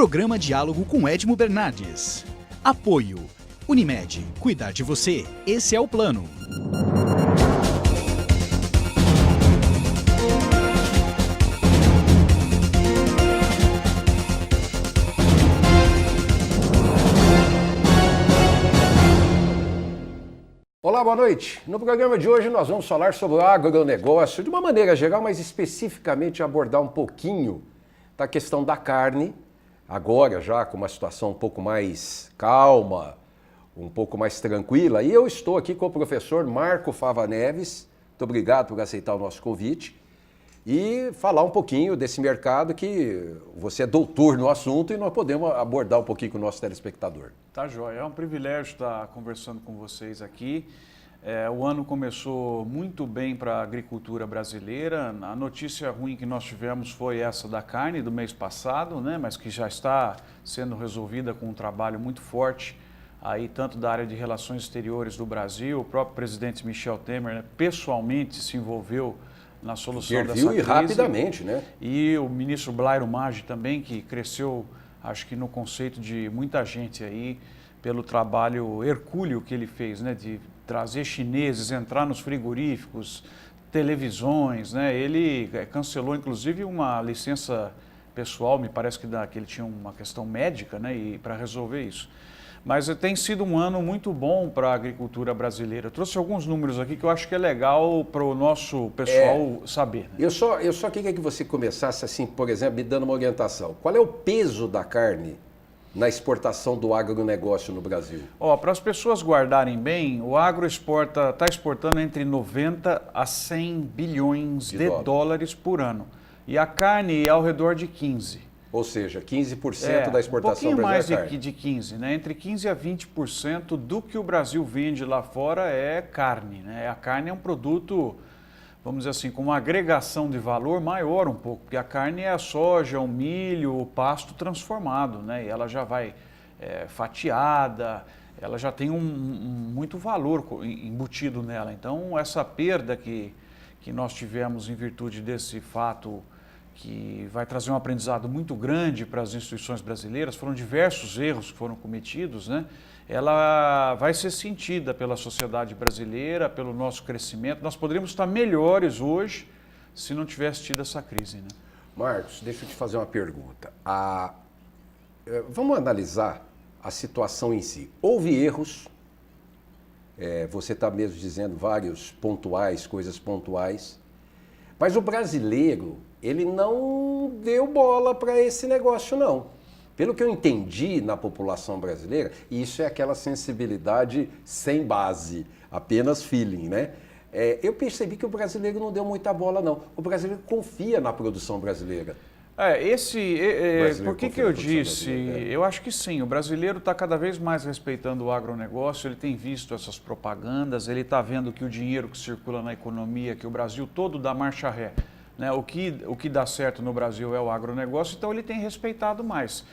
Programa Diálogo com Edmo Bernardes. Apoio. Unimed. Cuidar de você. Esse é o plano. Olá, boa noite. No programa de hoje nós vamos falar sobre o agronegócio de uma maneira geral, mas especificamente abordar um pouquinho da questão da carne, agora já com uma situação um pouco mais calma, um pouco mais tranquila. E eu estou aqui com o professor Marco Fava Neves, muito obrigado por aceitar o nosso convite, e falar um pouquinho desse mercado que você é doutor no assunto e nós podemos abordar um pouquinho com o nosso telespectador. Tá joia, é um privilégio estar conversando com vocês aqui. O ano começou muito bem para a agricultura brasileira. A notícia ruim que nós tivemos foi essa da carne do mês passado, né? Mas que já está sendo resolvida com um trabalho muito forte aí tanto da área de relações exteriores do Brasil. O próprio presidente Michel Temer, né, pessoalmente se envolveu na solução dessa crise. Rapidamente, né? E o ministro Blairo Maggi também, que cresceu, acho que no conceito de muita gente aí, pelo trabalho hercúleo que ele fez, né, de trazer chineses, entrar nos frigoríficos, televisões, né? Ele cancelou inclusive uma licença pessoal, me parece que ele tinha uma questão médica, né, e para resolver isso. Mas tem sido um ano muito bom para a agricultura brasileira. Eu trouxe alguns números aqui que eu acho que é legal para o nosso pessoal saber. Né? Eu só queria que você começasse assim, por exemplo, me dando uma orientação. Qual é o peso da carne na exportação do agronegócio no Brasil? Para as pessoas guardarem bem, o agro está exportando entre 90 a 100 bilhões de dólares por ano. E a carne é ao redor de 15. Ou seja, 15% da exportação brasileira. Um pouquinho mais carne. de 15%, né? Entre 15% a 20% do que o Brasil vende lá fora é carne. Né? A carne é um produto, vamos dizer assim, com uma agregação de valor maior um pouco, porque a carne é a soja, o milho, o pasto transformado, né? E ela já vai fatiada, ela já tem muito valor embutido nela. Então, essa perda que nós tivemos em virtude desse fato, que vai trazer um aprendizado muito grande para as instituições brasileiras, foram diversos erros que foram cometidos, né? Ela vai ser sentida pela sociedade brasileira, pelo nosso crescimento. Nós poderíamos estar melhores hoje se não tivesse tido essa crise, né? Marcos, deixa eu te fazer uma pergunta. Vamos analisar a situação em si. Houve erros, você está mesmo dizendo vários pontuais, coisas pontuais, mas o brasileiro, ele não deu bola para esse negócio, não. Pelo que eu entendi na população brasileira, isso é aquela sensibilidade sem base, apenas feeling, né? Eu percebi que o brasileiro não deu muita bola, não. O brasileiro confia na produção brasileira. Por que eu disse? Eu acho que sim, o brasileiro está cada vez mais respeitando o agronegócio, ele tem visto essas propagandas, ele está vendo que o dinheiro que circula na economia, que o Brasil todo dá marcha ré, né? O que dá certo no Brasil é o agronegócio, então ele tem respeitado mais.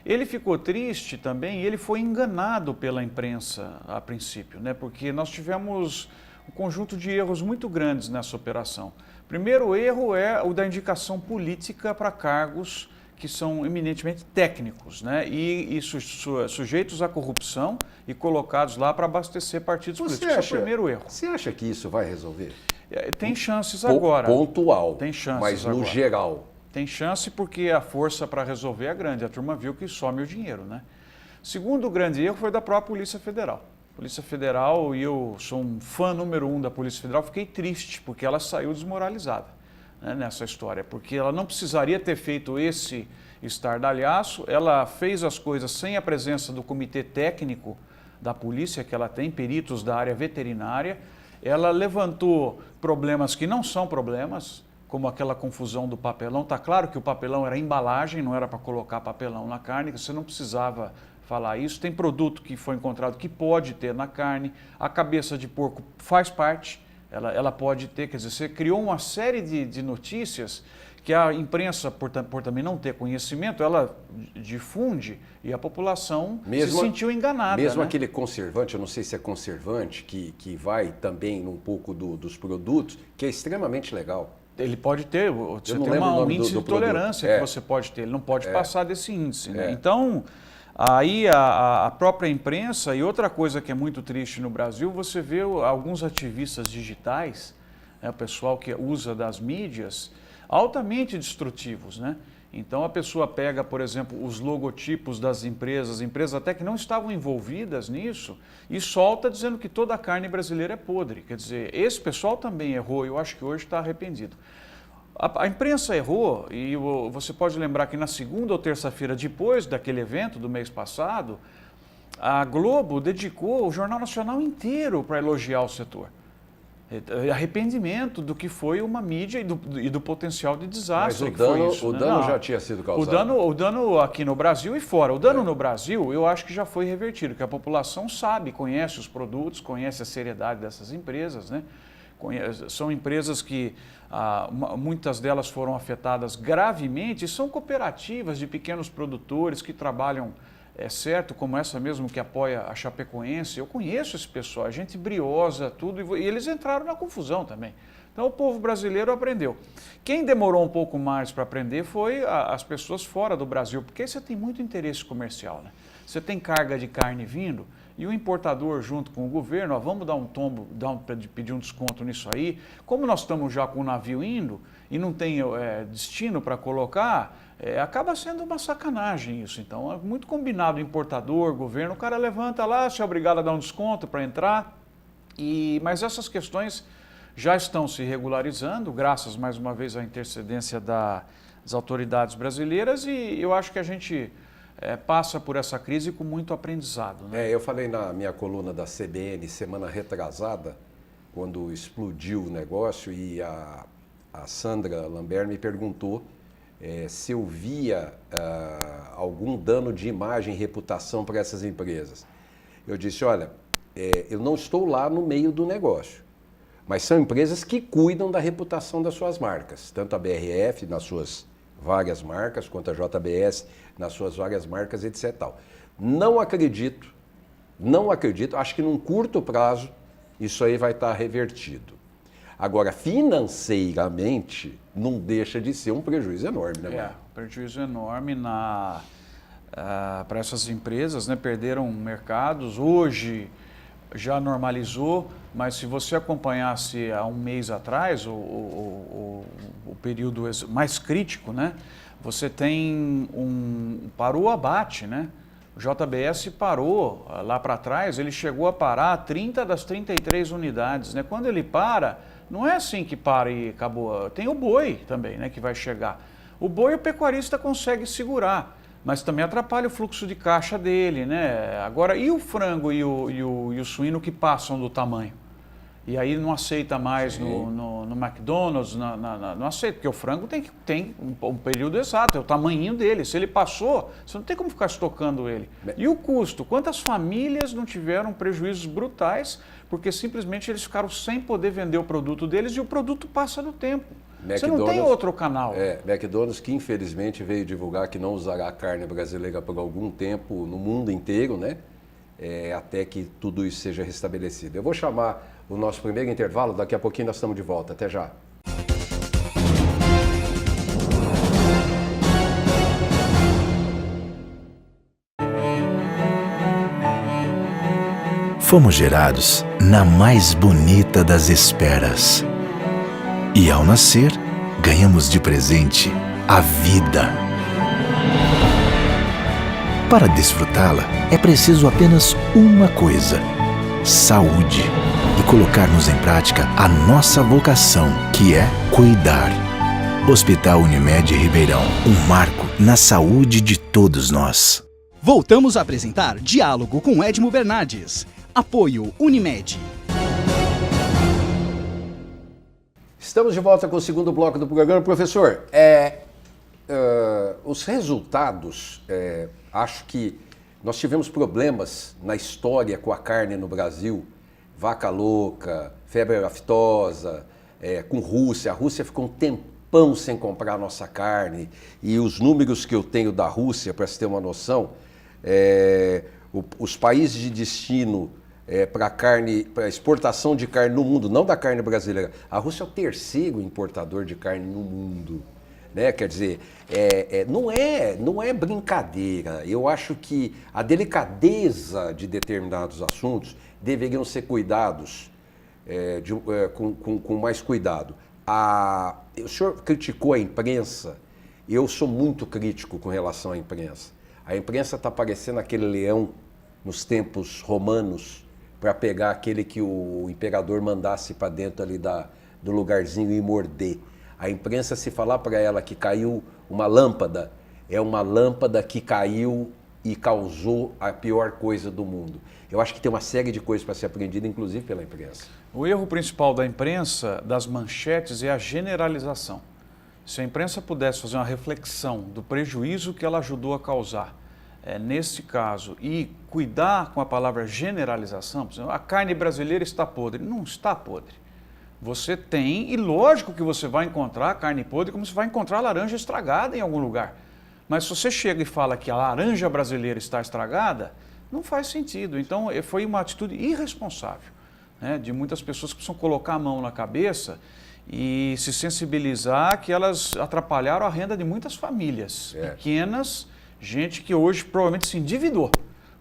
Ele ficou triste também, ele foi enganado pela imprensa a princípio, né? Porque nós tivemos um conjunto de erros muito grandes nessa operação. Primeiro erro é o da indicação política para cargos que são eminentemente técnicos, né? E sujeitos à corrupção e colocados lá para abastecer partidos políticos. Esse é o primeiro erro. Você acha que isso vai resolver? Tem chances agora. Pontual, tem chances mas no agora. geral. Tem chance porque a força para resolver é grande. A turma viu que some o dinheiro, né? Segundo grande erro foi da própria Polícia Federal. Polícia Federal, e eu sou um fã número 1 da Polícia Federal, fiquei triste porque ela saiu desmoralizada, né, nessa história, porque ela não precisaria ter feito esse estardalhaço, ela fez as coisas sem a presença do comitê técnico da polícia que ela tem, peritos da área veterinária, ela levantou problemas que não são problemas, como aquela confusão do papelão. Está claro que o papelão era embalagem, não era para colocar papelão na carne, que você não precisava falar isso. Tem produto que foi encontrado que pode ter na carne, a cabeça de porco faz parte, ela pode ter, quer dizer, você criou uma série de notícias que a imprensa, por também não ter conhecimento, ela difunde e a população se sentiu enganada. Mesmo, né? Aquele conservante, eu não sei se é conservante, que vai também um pouco dos produtos, que é extremamente legal. Ele pode ter, você não tem lembro o um nome índice do de tolerância que você pode ter, ele não pode passar desse índice. Né? Então, aí a própria imprensa, e outra coisa que é muito triste no Brasil, você vê alguns ativistas digitais, o pessoal que usa das mídias, altamente destrutivos, né? Então a pessoa pega, por exemplo, os logotipos das empresas até que não estavam envolvidas nisso, e solta dizendo que toda a carne brasileira é podre. Quer dizer, esse pessoal também errou, eu acho que hoje está arrependido. A imprensa errou, e você pode lembrar que na segunda ou terça-feira depois daquele evento do mês passado, a Globo dedicou o Jornal Nacional inteiro para elogiar o setor. Arrependimento do que foi uma mídia e do potencial de desastre. Mas o dano já tinha sido causado. O dano aqui no Brasil e fora. O dano no Brasil, eu acho que já foi revertido, que a população sabe, conhece os produtos, conhece a seriedade dessas empresas, né? São empresas que muitas delas foram afetadas gravemente e são cooperativas de pequenos produtores que trabalham certo, como essa mesmo que apoia a Chapecoense. Eu conheço esse pessoal, gente briosa, tudo, e eles entraram na confusão também. Então o povo brasileiro aprendeu. Quem demorou um pouco mais para aprender foi as pessoas fora do Brasil, porque aí você tem muito interesse comercial, né? Você tem carga de carne vindo e o importador junto com o governo, vamos dar um tombo, pedir um desconto nisso aí. Como nós estamos já com o navio indo e não tem destino para colocar, acaba sendo uma sacanagem isso. Então, é muito combinado importador, governo, o cara levanta lá, se é obrigado a dar um desconto para entrar. Mas essas questões já estão se regularizando, graças mais uma vez à intercedência das autoridades brasileiras, e eu acho que a gente passa por essa crise com muito aprendizado. Né? Eu falei na minha coluna da CBN semana retrasada, quando explodiu o negócio, e a Sandra Lambert me perguntou se eu via algum dano de imagem e reputação para essas empresas. Eu disse, olha, eu não estou lá no meio do negócio, mas são empresas que cuidam da reputação das suas marcas, tanto a BRF nas suas várias marcas, quanto a JBS nas suas várias marcas, etc. Não acredito, acho que num curto prazo isso aí vai estar revertido. Agora, financeiramente, não deixa de ser um prejuízo enorme, né, Marco? Prejuízo enorme para essas empresas, né? Perderam mercados, hoje já normalizou, mas se você acompanhasse há um mês atrás, o período mais crítico, né? Você tem parou o abate, né? O JBS parou lá para trás, ele chegou a parar 30 das 33 unidades, né? Quando ele para, não é assim que para e acabou. Tem o boi também, né, que vai chegar. O boi o pecuarista consegue segurar, mas também atrapalha o fluxo de caixa dele, né? Agora, e o frango e o suíno que passam do tamanho? E aí não aceita mais no McDonald's, não aceita, porque o frango tem um período exato, é o tamanhinho dele. Se ele passou, você não tem como ficar estocando ele. E o custo? Quantas famílias não tiveram prejuízos brutais porque simplesmente eles ficaram sem poder vender o produto deles e o produto passa do tempo. Você não tem outro canal. McDonald's, que infelizmente veio divulgar que não usará carne brasileira por algum tempo no mundo inteiro, né? Até que tudo isso seja restabelecido. Eu vou chamar o nosso primeiro intervalo, daqui a pouquinho nós estamos de volta. Até já. Fomos gerados na mais bonita das esperas. E ao nascer, ganhamos de presente a vida. Para desfrutá-la, é preciso apenas uma coisa: saúde. E colocarmos em prática a nossa vocação, que é cuidar. Hospital Unimed Ribeirão, um marco na saúde de todos nós. Voltamos a apresentar Diálogo com Edmo Bernardes. Apoio Unimed. Estamos de volta com o segundo bloco do programa. Professor, os resultados, acho que nós tivemos problemas na história com a carne no Brasil, vaca louca, febre aftosa, com Rússia. A Rússia ficou um tempão sem comprar a nossa carne, e os números que eu tenho da Rússia, para se ter uma noção, os países de destino para carne, para exportação de carne no mundo, não da carne brasileira. A Rússia é o terceiro importador de carne no mundo. Né? Quer dizer, não é brincadeira. Eu acho que a delicadeza de determinados assuntos deveriam ser cuidados com mais cuidado. O senhor criticou a imprensa. Eu sou muito crítico com relação à imprensa. A imprensa está parecendo aquele leão nos tempos romanos para pegar aquele que o imperador mandasse para dentro ali do lugarzinho e morder. A imprensa, se falar para ela que caiu uma lâmpada, é uma lâmpada que caiu e causou a pior coisa do mundo. Eu acho que tem uma série de coisas para ser aprendida, inclusive pela imprensa. O erro principal da imprensa, das manchetes, é a generalização. Se a imprensa pudesse fazer uma reflexão do prejuízo que ela ajudou a causar, nesse caso, e cuidar com a palavra generalização, por exemplo, a carne brasileira está podre. Não está podre. Você tem, e lógico que você vai encontrar carne podre como você vai encontrar laranja estragada em algum lugar. Mas se você chega e fala que a laranja brasileira está estragada, não faz sentido. Então, foi uma atitude irresponsável, né, de muitas pessoas que precisam colocar a mão na cabeça e se sensibilizar que elas atrapalharam a renda de muitas famílias pequenas, gente que hoje provavelmente se endividou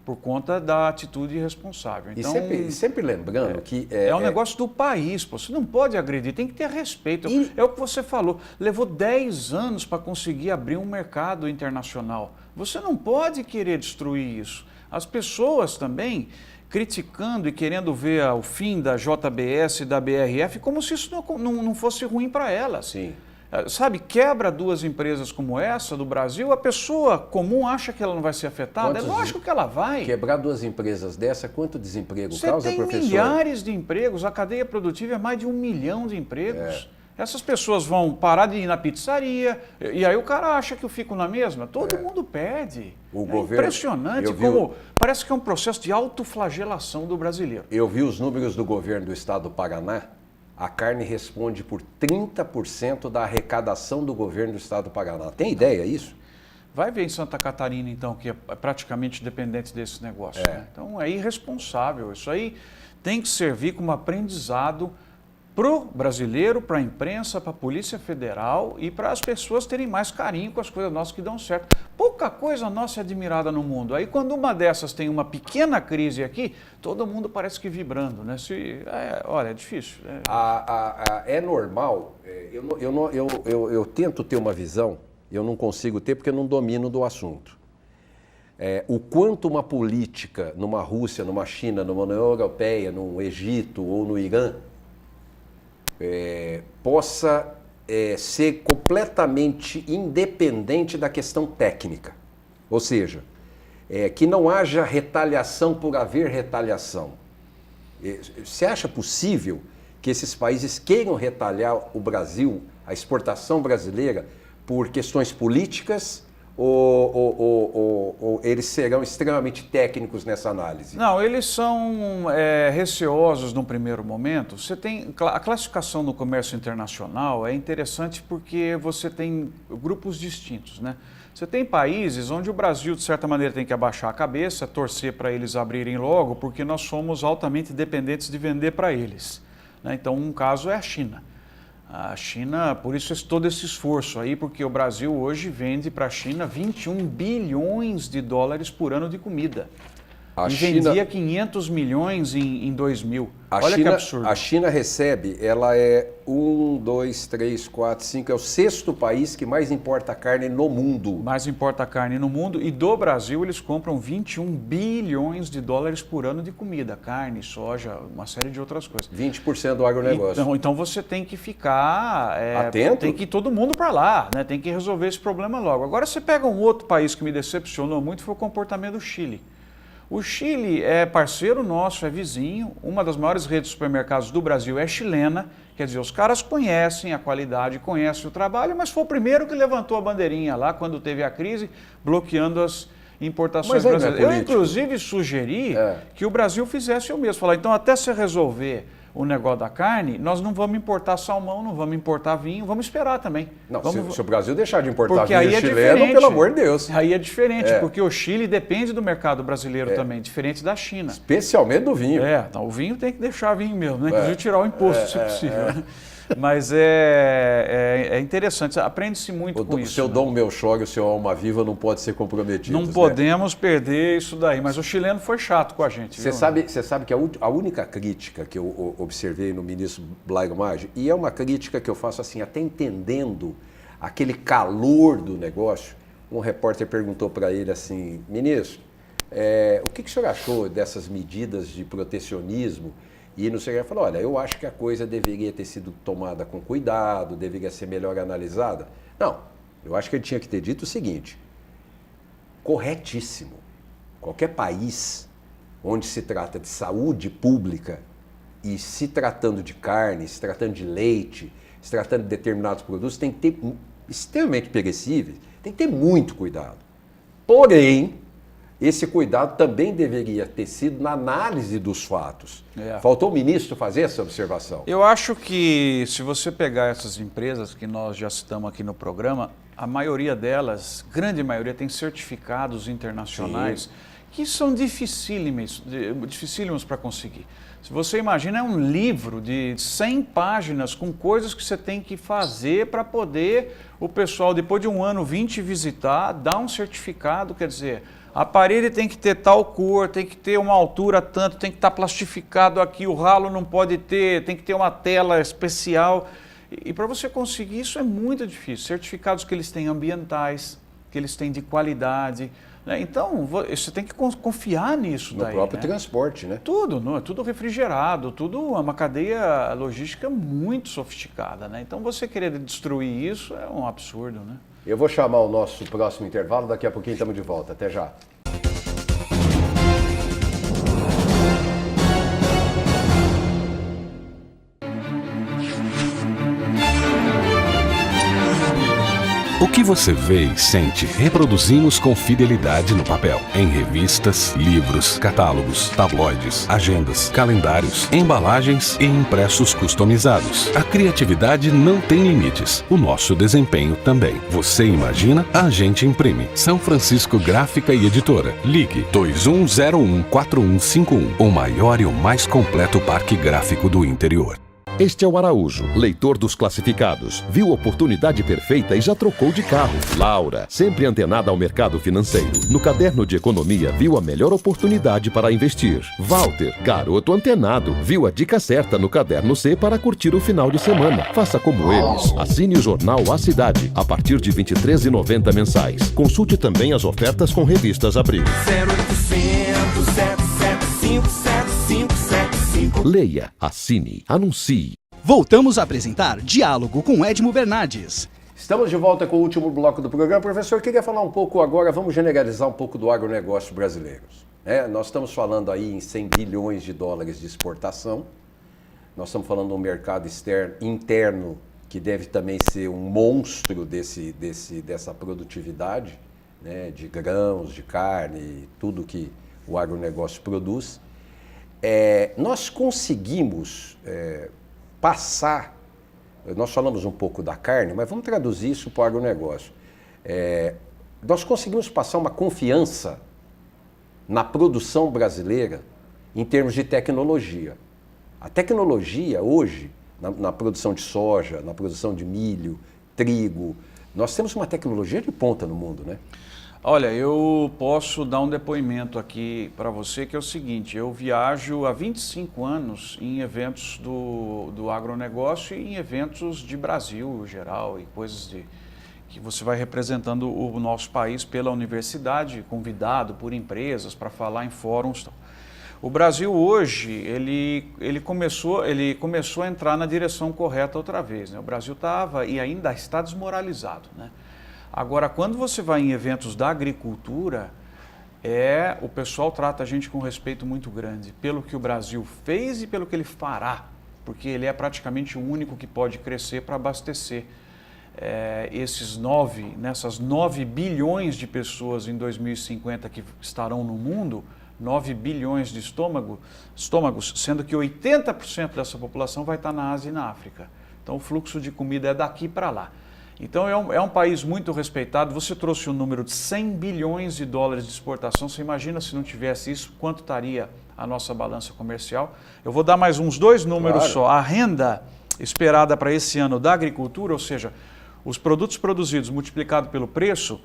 por conta da atitude irresponsável. Então, e sempre lembrando que... É um negócio do país, pô. Você não pode agredir, tem que ter respeito. É o que você falou, levou 10 anos para conseguir abrir um mercado internacional. Você não pode querer destruir isso. As pessoas também criticando e querendo ver o fim da JBS e da BRF como se isso não fosse ruim para elas. Sim. Sabe, quebra duas empresas como essa do Brasil, a pessoa comum acha que ela não vai ser afetada. É lógico que ela vai. Quebrar duas empresas dessa, quanto desemprego causa, professor? Você tem milhares de empregos, a cadeia produtiva é mais de 1 milhão de empregos. Essas pessoas vão parar de ir na pizzaria, e aí o cara acha que eu fico na mesma. Todo mundo perde. Impressionante como parece que é um processo de autoflagelação do brasileiro. Eu vi os números do governo do estado do Paraná. A carne responde por 30% da arrecadação do governo do estado do Paraná. Tem ideia isso? Vai ver em Santa Catarina, então, que é praticamente dependente desse negócio. Né? Então, é irresponsável. Isso aí tem que servir como aprendizado para o brasileiro, para a imprensa, para a Polícia Federal e para as pessoas terem mais carinho com as coisas nossas que dão certo. Pouca coisa nossa é admirada no mundo. Aí quando uma dessas tem uma pequena crise aqui, todo mundo parece que vibrando, né? Olha, é difícil. É normal, eu tento ter uma visão, eu não consigo ter porque eu não domino do assunto. O quanto uma política numa Rússia, numa China, numa União Europeia, no Egito ou no Irã, possa ser completamente independente da questão técnica. Ou seja, que não haja retaliação por haver retaliação. Você acha possível que esses países queiram retaliar o Brasil, a exportação brasileira, por questões políticas? Ou eles serão extremamente técnicos nessa análise? Não, eles são receosos num primeiro momento. Você tem a classificação no comércio internacional é interessante porque você tem grupos distintos, né? Você tem países onde o Brasil, de certa maneira, tem que abaixar a cabeça, torcer para eles abrirem logo, porque nós somos altamente dependentes de vender para eles, né? Então, um caso é a China. A China, por isso todo esse esforço aí, porque o Brasil hoje vende para a China 21 bilhões de dólares por ano de comida. Vendia 500 milhões em 2000. Olha que absurdo. A China recebe, ela é 1, 2, 3, 4, 5, é o 6º país que mais importa carne no mundo. Mais importa carne no mundo e do Brasil eles compram 21 bilhões de dólares por ano de comida, carne, soja, uma série de outras coisas. 20% do agronegócio. Então você tem que ficar atento. Tem que ir todo mundo para lá, né? Tem que resolver esse problema logo. Agora você pega um outro país que me decepcionou muito, foi o comportamento do Chile. O Chile é parceiro nosso, é vizinho, uma das maiores redes de supermercados do Brasil é chilena, quer dizer, os caras conhecem a qualidade, conhecem o trabalho, mas foi o primeiro que levantou a bandeirinha lá quando teve a crise, bloqueando as importações brasileiras. Eu, inclusive, sugeri que o Brasil fizesse o mesmo, falar, então até se resolver o negócio da carne, nós não vamos importar salmão, não vamos importar vinho, vamos esperar também. Não, vamos... se o Brasil deixar de importar porque vinho aí chileno, pelo amor de Deus. Aí é diferente, porque o Chile depende do mercado brasileiro também, diferente da China. Especialmente do vinho. Então, o vinho tem que deixar vinho mesmo, né? Inclusive tirar o imposto, se possível. Né? Mas é interessante, aprende-se muito com isso. O seu Dom Melchior e o seu Alma Viva não pode ser comprometidos. Não podemos perder isso daí, mas o chileno foi chato com a gente. Você sabe que a única crítica que eu observei no ministro Blairo Maggi, e é uma crítica que eu faço assim, até entendendo aquele calor do negócio, um repórter perguntou para ele assim, ministro, o que o senhor achou dessas medidas de protecionismo? E não sei o que, ele falou, olha, eu acho que a coisa deveria ter sido tomada com cuidado, deveria ser melhor analisada. Não, eu acho que ele tinha que ter dito o seguinte, corretíssimo, qualquer país onde se trata de saúde pública e se tratando de carne, se tratando de leite, se tratando de determinados produtos, tem que ter, extremamente perecíveis, tem que ter muito cuidado. Porém, esse cuidado também deveria ter sido na análise dos fatos. Faltou o ministro fazer essa observação? Eu acho que se você pegar essas empresas que nós já citamos aqui no programa, a maioria delas, grande maioria, tem certificados internacionais que são dificílimos para conseguir. Se você imagina, é um livro de 100 páginas com coisas que você tem que fazer para poder o pessoal, depois de um ano, 20 visitar, dar um certificado, quer dizer... A parede tem que ter tal cor, tem que ter uma altura tanto, tem que estar plastificado aqui, o ralo não pode ter, tem que ter uma tela especial. E para você conseguir isso é muito difícil. Certificados que eles têm ambientais, que eles têm de qualidade. Né? Então, você tem que confiar nisso daí. No próprio transporte, né? Tudo refrigerado, tudo uma cadeia logística muito sofisticada. Né? Então, você querer destruir isso é um absurdo, né? Eu vou chamar o nosso próximo intervalo, daqui a pouquinho estamos de volta. Até já. O que você vê e sente, reproduzimos com fidelidade no papel. Em revistas, livros, catálogos, tabloides, agendas, calendários, embalagens e impressos customizados. A criatividade não tem limites. O nosso desempenho também. Você imagina, a gente imprime. São Francisco Gráfica e Editora. Ligue 2101-4151. O maior e o mais completo parque gráfico do interior. Este é o Araújo, leitor dos classificados. Viu a oportunidade perfeita e já trocou de carro. Laura, sempre antenada ao mercado financeiro. No caderno de economia, viu a melhor oportunidade para investir. Walter, garoto antenado, viu a dica certa no caderno C para curtir o final de semana. Faça como eles. Assine o jornal A Cidade, a partir de R$ 23,90 mensais. Consulte também as ofertas com revistas Abril. 0800 775 7575. Leia, assine, anuncie. Voltamos a apresentar Diálogo com Edmo Bernardes. Estamos de volta com o último bloco do programa. Professor, eu queria falar um pouco agora, vamos generalizar um pouco do agronegócio brasileiro. Nós estamos falando aí em 100 bilhões de dólares de exportação. Nós estamos falando de um mercado interno que deve também ser um monstro dessa produtividade, né, de grãos, de carne, tudo que o agronegócio produz. Nós conseguimos passar, nós falamos um pouco da carne, mas vamos traduzir isso para o agronegócio. Nós conseguimos passar uma confiança na produção brasileira em termos de tecnologia. A tecnologia hoje, na produção de soja, na produção de milho, trigo, nós temos uma tecnologia de ponta no mundo, né? Olha, eu posso dar um depoimento aqui para você que é o seguinte, eu viajo há 25 anos em eventos do agronegócio e em eventos de Brasil geral e coisas que você vai representando o nosso país pela universidade, convidado por empresas para falar em fóruns. O Brasil hoje, ele começou a entrar na direção correta outra vez, né? O Brasil estava e ainda está desmoralizado, né? Agora, quando você vai em eventos da agricultura, o pessoal trata a gente com respeito muito grande pelo que o Brasil fez e pelo que ele fará, porque ele é praticamente o único que pode crescer para abastecer nessas 9 bilhões de pessoas em 2050 que estarão no mundo, 9 bilhões de estômagos, sendo que 80% dessa população vai estar na Ásia e na África. Então o fluxo de comida é daqui para lá. Então é um país muito respeitado. Você trouxe o número de 100 bilhões de dólares de exportação. Você imagina se não tivesse isso, quanto estaria a nossa balança comercial? Eu vou dar mais uns 2 números Claro. só. A renda esperada para esse ano da agricultura, ou seja, os produtos produzidos multiplicado pelo preço,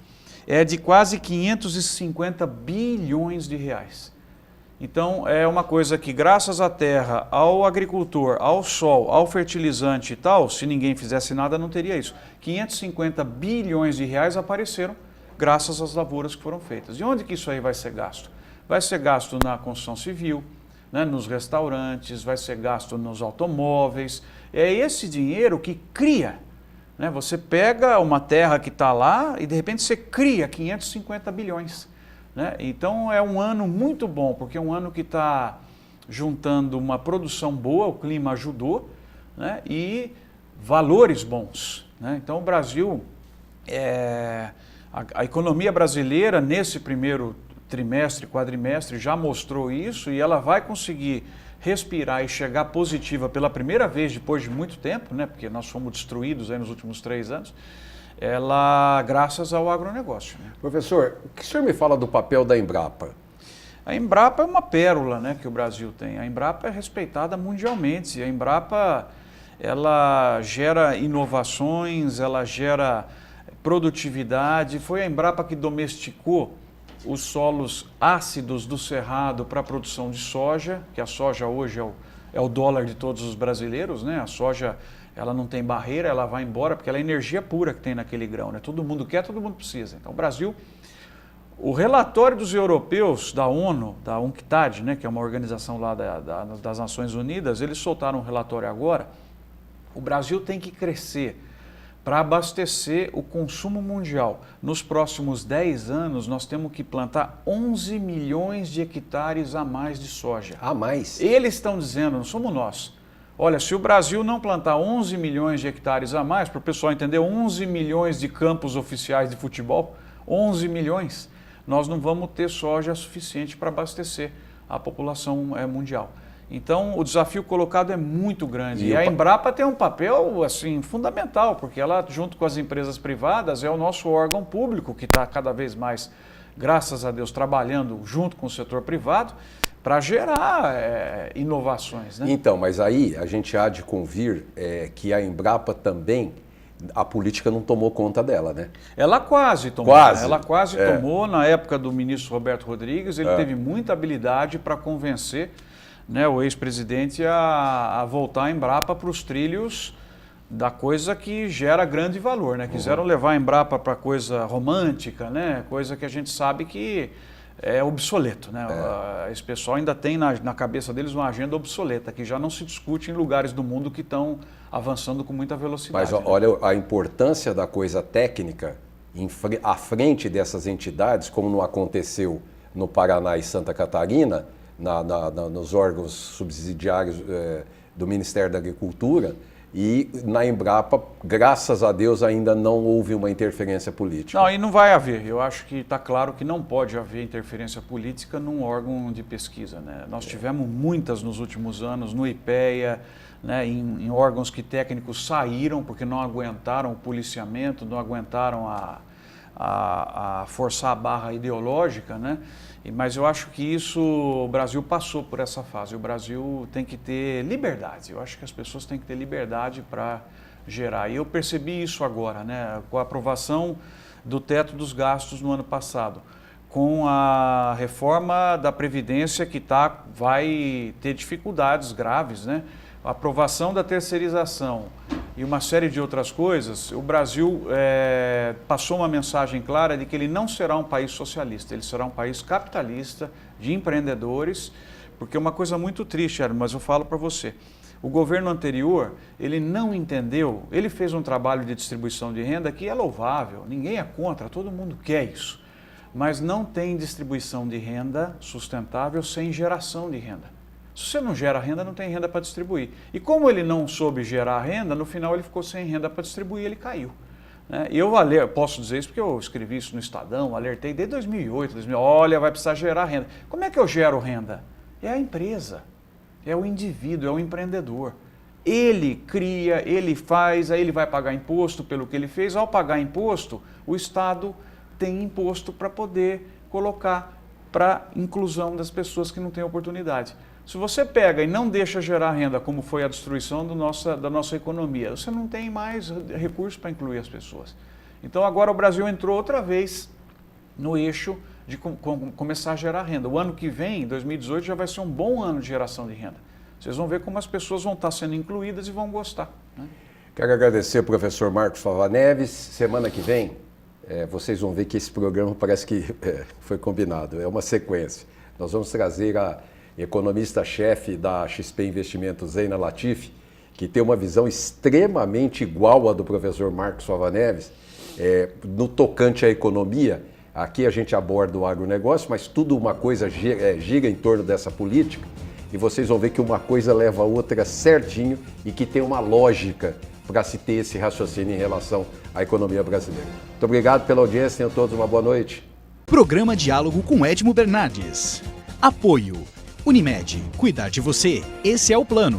é de quase 550 bilhões de reais. Então, é uma coisa que, graças à terra, ao agricultor, ao sol, ao fertilizante e tal, se ninguém fizesse nada, não teria isso. 550 bilhões de reais apareceram graças às lavouras que foram feitas. E onde que isso aí vai ser gasto? Vai ser gasto na construção civil, né, nos restaurantes, vai ser gasto nos automóveis. É esse dinheiro que cria. Né? Você pega uma terra que está lá e, de repente, você cria 550 bilhões. Né? Então é um ano muito bom, porque é um ano que está juntando uma produção boa, o clima ajudou, né? E valores bons. Né? Então o Brasil, a economia brasileira nesse primeiro trimestre, quadrimestre já mostrou isso e ela vai conseguir respirar e chegar positiva pela primeira vez depois de muito tempo, né? Porque nós fomos destruídos aí nos últimos 3 anos. Graças ao agronegócio. Né? Professor, o que o senhor me fala do papel da Embrapa? A Embrapa é uma pérola, né, que o Brasil tem. A Embrapa é respeitada mundialmente. A Embrapa, ela gera inovações, ela gera produtividade. Foi a Embrapa que domesticou os solos ácidos do Cerrado para a produção de soja, que a soja hoje é o dólar de todos os brasileiros, né? A soja, ela não tem barreira, ela vai embora, porque ela é a energia pura que tem naquele grão, né? Todo mundo quer, todo mundo precisa. Então o Brasil, o relatório dos europeus da ONU, da UNCTAD, né, que é uma organização lá das Nações Unidas, eles soltaram um relatório agora. O Brasil tem que crescer para abastecer o consumo mundial. Nos próximos 10 anos, nós temos que plantar 11 milhões de hectares a mais de soja. A mais? Eles estão dizendo, não somos nós. Olha, se o Brasil não plantar 11 milhões de hectares a mais, para o pessoal entender, 11 milhões de campos oficiais de futebol, 11 milhões, nós não vamos ter soja suficiente para abastecer a população mundial. Então, o desafio colocado é muito grande. E a Embrapa tem um papel assim, fundamental, porque ela, junto com as empresas privadas, é o nosso órgão público que está cada vez mais, graças a Deus, trabalhando junto com o setor privado para gerar inovações. Né? Então, mas aí a gente há de convir que a Embrapa também, a política não tomou conta dela, né? Ela quase tomou. Quase. Ela quase tomou. Na época do ministro Roberto Rodrigues, ele teve muita habilidade para convencer, né, o ex-presidente a voltar a Embrapa para os trilhos da coisa que gera grande valor. Né? Quiseram levar a Embrapa para coisa romântica, né? Coisa que a gente sabe que é obsoleto. Né? Esse pessoal ainda tem na cabeça deles uma agenda obsoleta, que já não se discute em lugares do mundo que estão avançando com muita velocidade. Mas olha a importância da coisa técnica à frente dessas entidades, como não aconteceu no Paraná e Santa Catarina, nos órgãos subsidiários do Ministério da Agricultura, e na Embrapa, graças a Deus, ainda não houve uma interferência política. Não, e não vai haver. Eu acho que está claro que não pode haver interferência política num órgão de pesquisa. Né? Nós tivemos muitas nos últimos anos, no IPEA, né, em órgãos que técnicos saíram porque não aguentaram o policiamento, não aguentaram a forçar a barra ideológica, né? Mas eu acho que o Brasil passou por essa fase. O Brasil tem que ter liberdade. Eu acho que as pessoas têm que ter liberdade para gerar. E eu percebi isso agora, né? Com a aprovação do teto dos gastos no ano passado, com a reforma da Previdência que vai ter dificuldades graves, né? A aprovação da terceirização e uma série de outras coisas, o Brasil passou uma mensagem clara de que ele não será um país socialista, ele será um país capitalista, de empreendedores, porque é uma coisa muito triste, mas eu falo para você, o governo anterior, ele não entendeu, ele fez um trabalho de distribuição de renda que é louvável, ninguém é contra, todo mundo quer isso, mas não tem distribuição de renda sustentável sem geração de renda. Se você não gera renda, não tem renda para distribuir. E como ele não soube gerar renda, no final ele ficou sem renda para distribuir, ele caiu. né? E eu posso dizer isso porque eu escrevi isso no Estadão, alertei desde 2008, olha, vai precisar gerar renda. Como é que eu gero renda? É a empresa, é o indivíduo, é o empreendedor. Ele cria, ele faz, aí ele vai pagar imposto pelo que ele fez. Ao pagar imposto, o Estado tem imposto para poder colocar para inclusão das pessoas que não têm oportunidade. Se você pega e não deixa gerar renda, como foi a destruição da nossa economia, você não tem mais recursos para incluir as pessoas. Então agora o Brasil entrou outra vez no eixo de começar a gerar renda. O ano que vem, 2018, já vai ser um bom ano de geração de renda. Vocês vão ver como as pessoas vão estar sendo incluídas e vão gostar, né? Quero agradecer ao professor Marcos Fava Neves. Semana que vem, vocês vão ver que esse programa parece que foi combinado, é uma sequência. Nós vamos trazer a economista-chefe da XP Investimentos, Zeina Latifi, que tem uma visão extremamente igual à do professor Marcos Fava Neves, no tocante à economia. Aqui a gente aborda o agronegócio, mas tudo uma coisa gira em torno dessa política. E vocês vão ver que uma coisa leva a outra certinho e que tem uma lógica para se ter esse raciocínio em relação à economia brasileira. Muito obrigado pela audiência, tenham todos uma boa noite. Programa Diálogo com Edmo Bernardes. Apoio. Unimed. Cuidar de você. Esse é o plano.